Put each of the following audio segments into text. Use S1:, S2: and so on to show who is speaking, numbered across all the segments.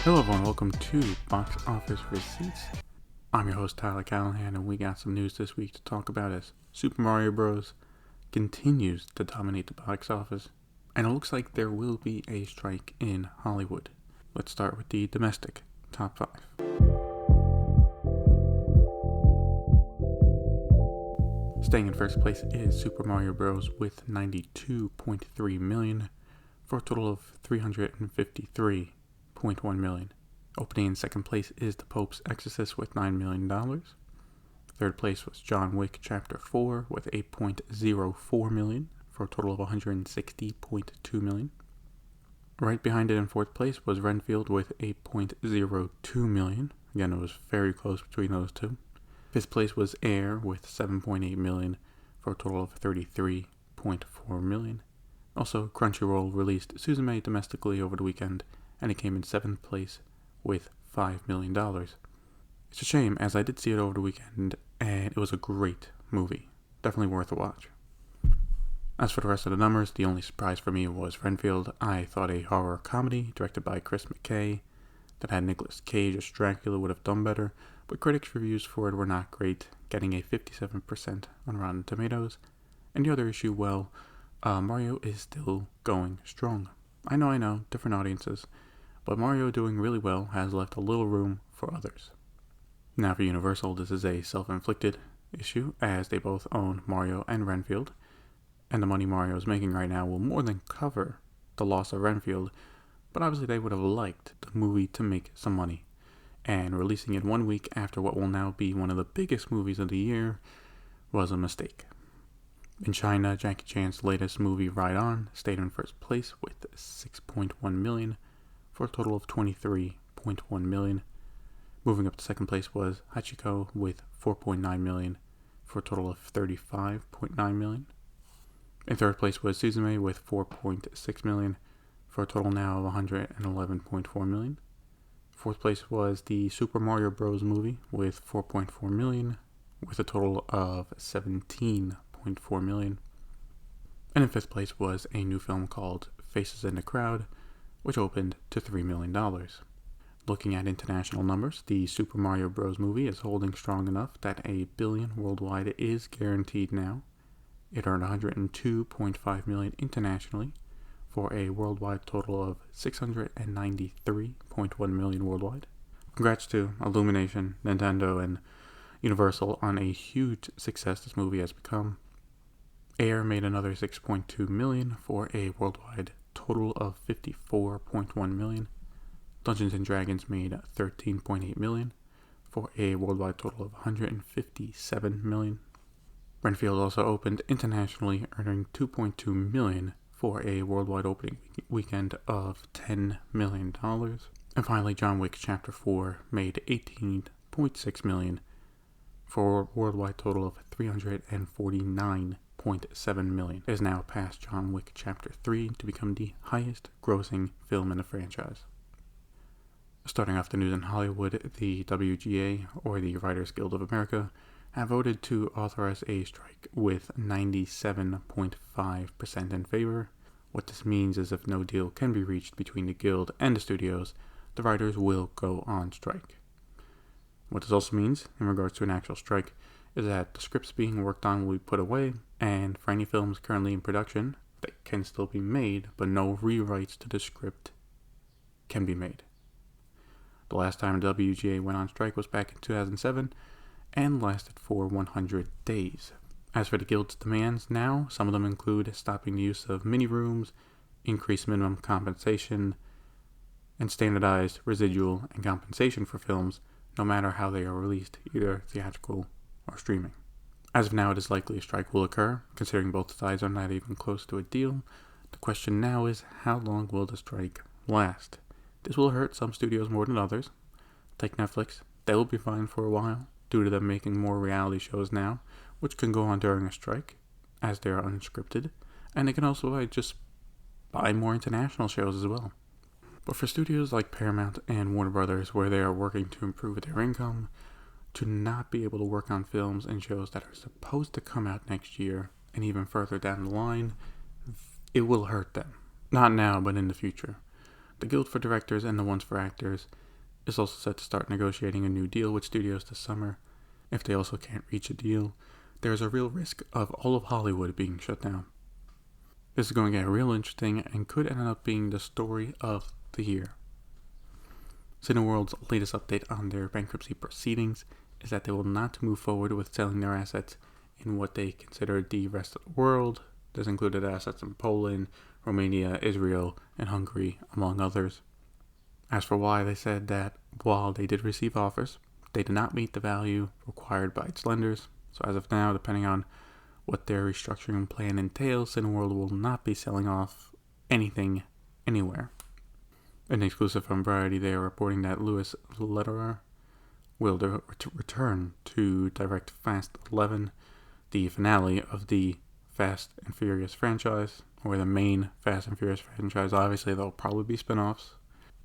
S1: Hello everyone, welcome to Box Office Receipts. I'm your host Tyler Callahan, and we got some news this week to talk about as Super Mario Bros. Continues to dominate the box office, and it looks like there will be a strike in Hollywood. Let's start with the domestic top 5. Staying in first place is Super Mario Bros. With 92.3 million for a total of 353.1 million. Opening in second place is The Pope's Exorcist with $9 million. Third place was John Wick Chapter 4 with 8.04 million for a total of 160.2 million. Right behind it in fourth place was Renfield with 8.02 million. Again, it was very close between those two. Fifth place was Air with 7.8 million for a total of 33.4 million. Also, Crunchyroll released Suzume domestically over the weekend, and it came in 7th place with $5 million. It's a shame, as I did see it over the weekend, and it was a great movie. Definitely worth a watch. As for the rest of the numbers, the only surprise for me was Renfield. I thought a horror comedy directed by Chris McKay that had Nicolas Cage as Dracula would have done better, but critics' reviews for it were not great, getting a 57% on Rotten Tomatoes. And the other issue, Mario is still going strong. I know, different audiences, but Mario doing really well has left a little room for others. Now for Universal, this is a self-inflicted issue, as they both own Mario and Renfield, and the money Mario is making right now will more than cover the loss of Renfield, but obviously they would have liked the movie to make some money, and releasing it 1 week after what will now be one of the biggest movies of the year was a mistake. In China, Jackie Chan's latest movie, Ride On, stayed in first place with 6.1 million for a total of 23.1 million. Moving up to second place was Hachiko with 4.9 million for a total of 35.9 million. In third place was Suzume with 4.6 million for a total now of 111.4 million. Fourth place was the Super Mario Bros. Movie with 4.4 million with a total of 17.4 million. And in fifth place was a new film called Faces in the Crowd, which opened to $3 million. Looking at international numbers, the Super Mario Bros. Movie is holding strong enough that $1 billion worldwide is guaranteed now. It earned 102.5 million internationally for a worldwide total of 693.1 million worldwide. Congrats to Illumination, Nintendo, and Universal on a huge success this movie has become. Air made another 6.2 million for a worldwide total of 54.1 million. Dungeons & Dragons made 13.8 million for a worldwide total of 157 million. Renfield also opened internationally, earning 2.2 million for a worldwide opening weekend of $10 million. And finally, John Wick Chapter 4 made 18.6 million for a worldwide total of 349.7 million. It has now passed John Wick Chapter 3 to become the highest grossing film in the franchise. Starting off the news in Hollywood, the WGA, or the Writers Guild of America, have voted to authorize a strike with 97.5% in favor. What this means is if no deal can be reached between the guild and the studios, the writers will go on strike. What this also means, in regards to an actual strike, is that the scripts being worked on will be put away, and for any films currently in production, they can still be made, but no rewrites to the script can be made. The last time the WGA went on strike was back in 2007, and lasted for 100 days. As for the guild's demands now, some of them include stopping the use of mini rooms, increased minimum compensation, and standardized residual and compensation for films, no matter how they are released, either theatrical or streaming. As of now, it is likely a strike will occur, considering both sides are not even close to a deal. The question now is, how long will the strike last? This will hurt some studios more than others. Take Netflix, they will be fine for a while, due to them making more reality shows now, which can go on during a strike, as they are unscripted, and they can also just buy more international shows as well. But for studios like Paramount and Warner Brothers, where they are working to improve their income, to not be able to work on films and shows that are supposed to come out next year, and even further down the line, it will hurt them. Not now, but in the future. The Guild for Directors and the ones for actors is also set to start negotiating a new deal with studios this summer. If they also can't reach a deal, there is a real risk of all of Hollywood being shut down. This is going to get real interesting and could end up being the story of the year. Cineworld's latest update on their bankruptcy proceedings is that they will not move forward with selling their assets in what they consider the rest of the world. This included assets in Poland, Romania, Israel, and Hungary, among others. As for why, they said that while they did receive offers, they did not meet the value required by its lenders. So as of now, depending on what their restructuring plan entails, Cineworld will not be selling off anything anywhere. An exclusive from Variety, they are reporting that Louis Leterrier will return to direct Fast 11, the finale of the Fast and Furious franchise, or the main Fast and Furious franchise. Obviously, there'll probably be spin-offs.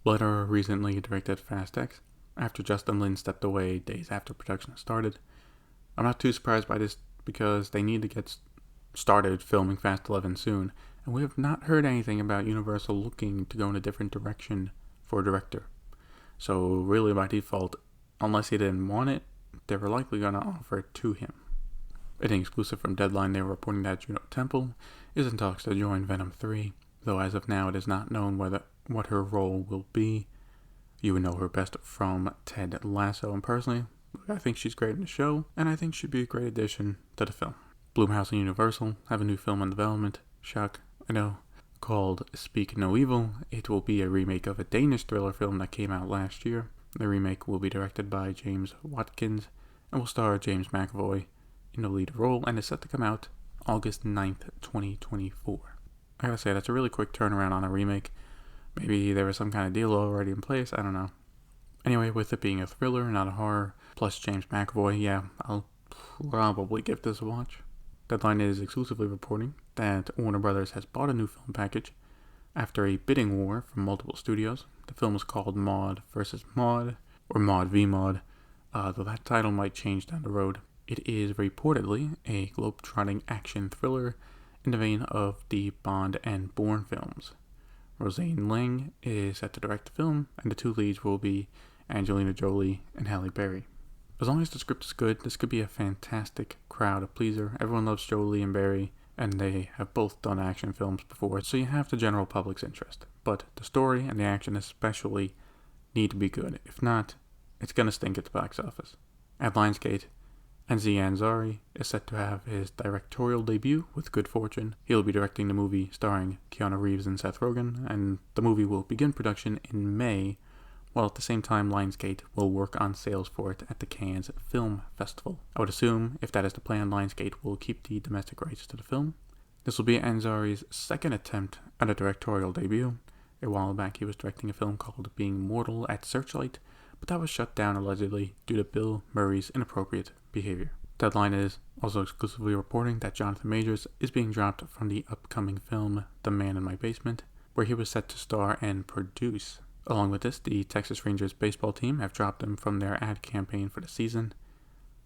S1: Leterrier recently directed Fast X after Justin Lin stepped away days after production started. I'm not too surprised by this because they need to get started filming Fast 11 soon, and we have not heard anything about Universal looking to go in a different direction for a director. So really by default, unless he didn't want it, they were likely going to offer it to him. An exclusive from Deadline, they were reporting that Juno Temple is in talks to join Venom 3, though as of now it is not known what her role will be. You would know her best from Ted Lasso, and personally, I think she's great in the show, and I think she'd be a great addition to the film. Blumhouse and Universal have a new film in development, shock, I know, called Speak No Evil. It will be a remake of a Danish thriller film that came out last year. The remake will be directed by James Watkins and will star James McAvoy in the lead role, and is set to come out August 9th, 2024. I gotta say, that's a really quick turnaround on a remake. Maybe there was some kind of deal already in place, I don't know. Anyway, with it being a thriller, not a horror, plus James McAvoy, yeah, I'll probably give this a watch. Deadline is exclusively reporting that Warner Brothers has bought a new film package after a bidding war from multiple studios. The film is called Maude vs. Maude, or Maude v. Maude, though that title might change down the road. It is reportedly a globe-trotting action thriller in the vein of the Bond and Bourne films. Roseanne Lang is set to direct the film, and the two leads will be Angelina Jolie and Halle Berry. As long as the script is good, this could be a fantastic crowd pleaser. Everyone loves Jolie and Berry, and they have both done action films before, so you have the general public's interest. But the story and the action especially need to be good. If not, it's going to stink at the box office. At Lionsgate, Aziz Ansari is set to have his directorial debut with Good Fortune. He'll be directing the movie starring Keanu Reeves and Seth Rogen, and the movie will begin production in May, while at the same time Lionsgate will work on sales for it at the Cannes Film Festival. I would assume, if that is the plan, Lionsgate will keep the domestic rights to the film. This will be Ansari's second attempt at a directorial debut. A while back he was directing a film called Being Mortal at Searchlight, but that was shut down allegedly due to Bill Murray's inappropriate behavior. Deadline is also exclusively reporting that Jonathan Majors is being dropped from the upcoming film The Man in My Basement, where he was set to star and produce. Along with this, the Texas Rangers baseball team have dropped him from their ad campaign for the season.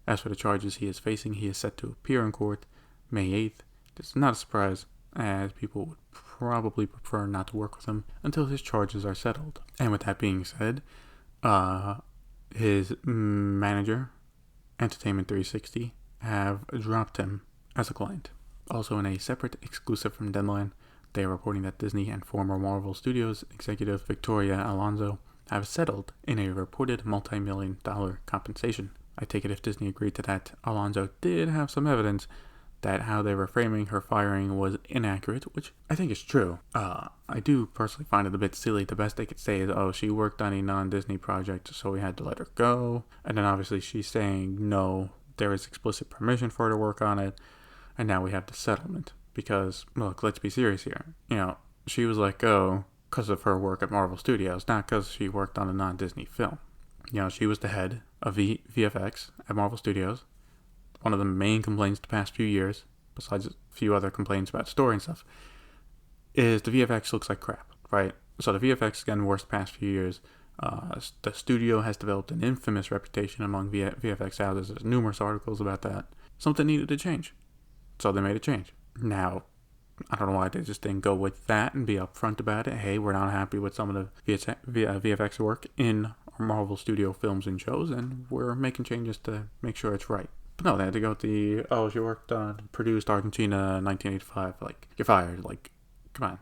S1: As for the charges he is facing, he is set to appear in court May 8th. This is not a surprise, as people would probably prefer not to work with him until his charges are settled. And with that being said, his manager, Entertainment 360, have dropped him as a client. Also in a separate exclusive from Deadline, they are reporting that Disney and former Marvel Studios executive Victoria Alonso have settled in a reported multi-million-dollar compensation. I take it if Disney agreed to that, Alonso did have some evidence that how they were framing her firing was inaccurate, which I think is true. I do personally find it a bit silly. The best they could say is, oh, she worked on a non-Disney project, so we had to let her go. And then obviously she's saying, no, there is explicit permission for her to work on it, and now we have the settlement. Because, look, let's be serious here. You know, she was let go because of her work at Marvel Studios, not because she worked on a non-Disney film. You know, she was the head of VFX at Marvel Studios. One of the main complaints the past few years, besides a few other complaints about story and stuff, is the VFX looks like crap, right? So the VFX is getting worse the past few years. The studio has developed an infamous reputation among VFX houses. There's numerous articles about that. Something needed to change. So they made a change. Now, I don't know why they just didn't go with that and be upfront about it. Hey, we're not happy with some of the VFX work in our Marvel Studio films and shows, and we're making changes to make sure it's right. But no, they had to go with she worked on, produced Argentina 1985. Like, you're fired. Like, come on.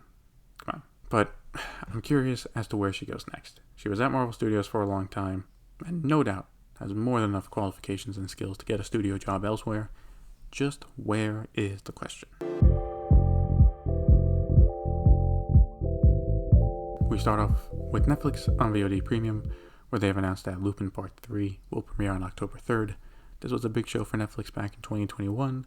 S1: But I'm curious as to where she goes next. She was at Marvel Studios for a long time, and no doubt has more than enough qualifications and skills to get a studio job elsewhere. Just where is the question? We start off with Netflix on VOD Premium, where they have announced that Lupin Part 3 will premiere on October 3rd. This was a big show for Netflix back in 2021,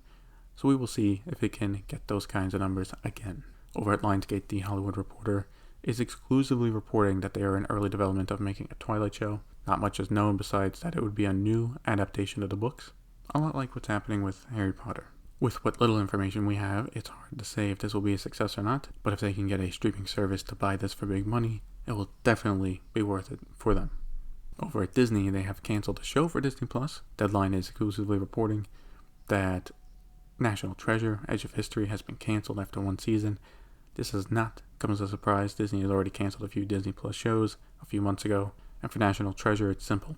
S1: so we will see if it can get those kinds of numbers again. Over at Lionsgate, The Hollywood Reporter is exclusively reporting that they are in early development of making a Twilight show. Not much is known besides that it would be a new adaptation of the books, a lot like what's happening with Harry Potter. With what little information we have, it's hard to say if this will be a success or not, but if they can get a streaming service to buy this for big money, it will definitely be worth it for them. Over at Disney, they have canceled the show for Disney+. Deadline is exclusively reporting that National Treasure, Edge of History has been canceled after one season. This has not come as a surprise. Disney has already canceled a few Disney+ shows a few months ago, and for National Treasure, it's simple.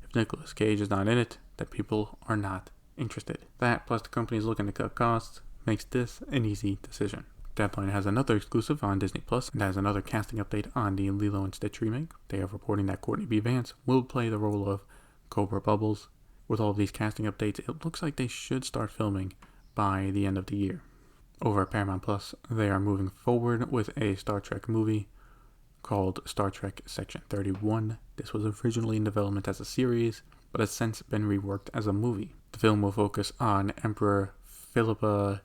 S1: If Nicolas Cage is not in it, then people are not interested. That, plus the company is looking to cut costs, makes this an easy decision. Deadline has another exclusive on Disney+, and has another casting update on the Lilo & Stitch remake. They are reporting that Courtney B. Vance will play the role of Cobra Bubbles. With all of these casting updates, it looks like they should start filming by the end of the year. Over at Paramount+, they are moving forward with a Star Trek movie called Star Trek Section 31. This was originally in development as a series, but has since been reworked as a movie. The film will focus on Emperor Philippa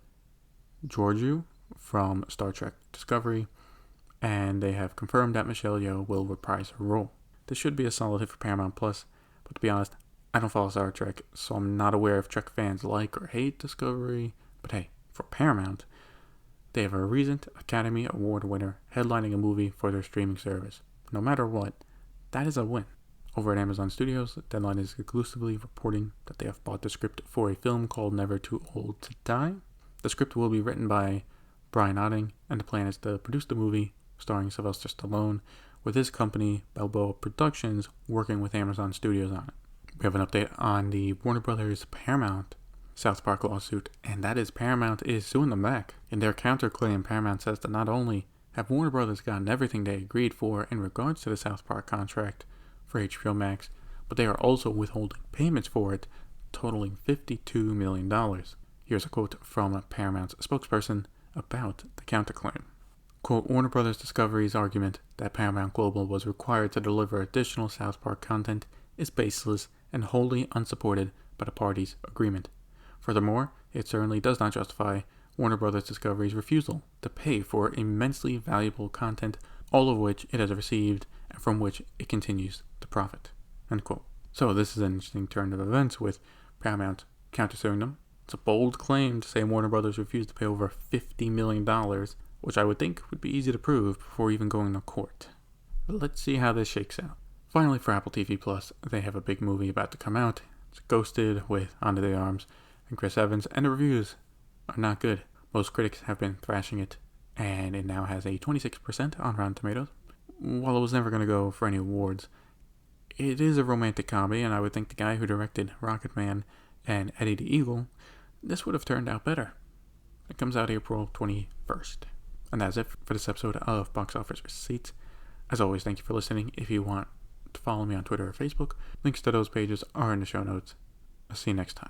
S1: Georgiou from Star Trek Discovery, and they have confirmed that Michelle Yeoh will reprise her role. This should be a solid hit for Paramount+, but to be honest, I don't follow Star Trek, so I'm not aware if Trek fans like or hate Discovery, but hey, for Paramount, they have a recent Academy Award winner headlining a movie for their streaming service. No matter what, that is a win. Over at Amazon Studios, Deadline is exclusively reporting that they have bought the script for a film called Never Too Old to Die. The script will be written by Brian Otting, and the plan is to produce the movie starring Sylvester Stallone, with his company, Balboa Productions, working with Amazon Studios on it. We have an update on the Warner Brothers Paramount South Park lawsuit, and that is Paramount is suing them back. In their counterclaim, Paramount says that not only have Warner Brothers gotten everything they agreed for in regards to the South Park contract for HBO Max, but they are also withholding payments for it, totaling $52 million. Here's a quote from Paramount's spokesperson about the counterclaim. Quote, Warner Brothers Discovery's argument that Paramount Global was required to deliver additional South Park content is baseless and wholly unsupported by the parties' agreement. Furthermore, it certainly does not justify Warner Brothers Discovery's refusal to pay for immensely valuable content, all of which it has received and from which it continues to profit. End quote. So this is an interesting turn of events with Paramount countersuing them. It's a bold claim to say Warner Brothers refused to pay over $50 million, which I would think would be easy to prove before even going to court. But let's see how this shakes out. Finally, for Apple TV Plus, they have a big movie about to come out. It's Ghosted with Ana de Armas and Chris Evans, and the reviews are not good. Most critics have been thrashing it, and it now has a 26% on Rotten Tomatoes. While it was never going to go for any awards, it is a romantic comedy, and I would think the guy who directed Rocketman and Eddie the Eagle, this would have turned out better. It comes out April 21st. And that's it for this episode of Box Office Receipts. As always, thank you for listening. If you want to follow me on Twitter or Facebook, links to those pages are in the show notes. I'll see you next time.